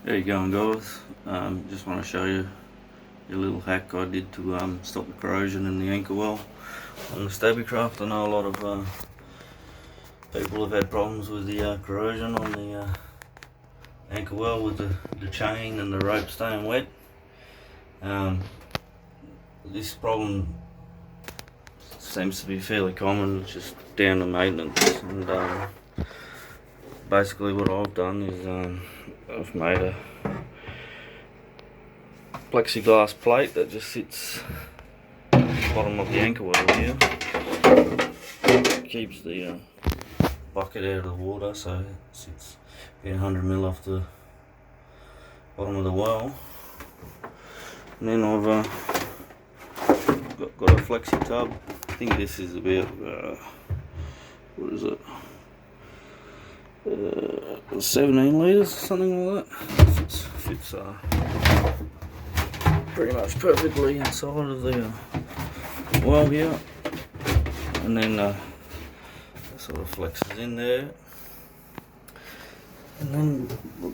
There you go, guys. Just want to show you a little hack I did to stop the corrosion in the anchor well on the Stabicraft. I know a lot of people have had problems with the corrosion on the anchor well with the chain and the rope staying wet. This problem seems to be fairly common. It's just down to maintenance, and basically what I've done is I've made a plexiglass plate that just sits at the bottom of the anchor well here. Keeps the bucket out of the water, so it sits about 100 mil off the bottom of the well. And then I've got a flexi tub. I think this is about what is it? 17 litres, something like that. Fits pretty much perfectly inside of the well here, and then it sort of flexes in there. And then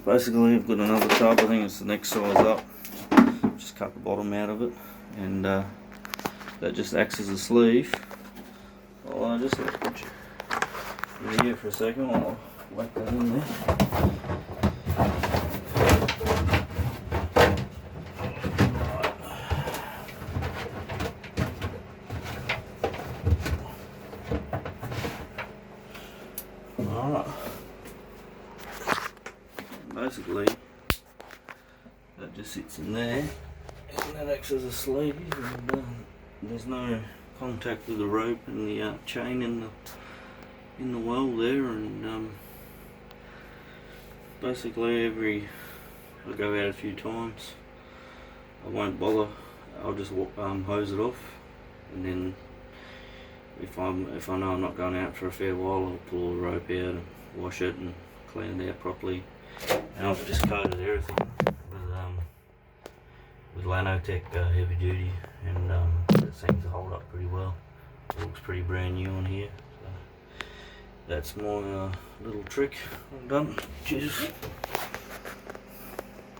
basically I've got another tub. I think it's the next size up. Just cut the bottom out of it, and that just acts as a sleeve. I'll just put you in here for a second while I whack that in there. Alright. Basically, that just sits in there, and that acts as a sleeve, and there's no contact with the rope and the chain in the well there. And basically I go out a few times, I won't bother. I'll just hose it off, and then if I know I'm not going out for a fair while, I'll pull the rope out and wash it and clean it out properly. And I've just coated everything with Lanotech heavy duty, and it seems to hold up pretty well. It looks pretty brand new on here. So that's my little trick. I'm done. Cheers.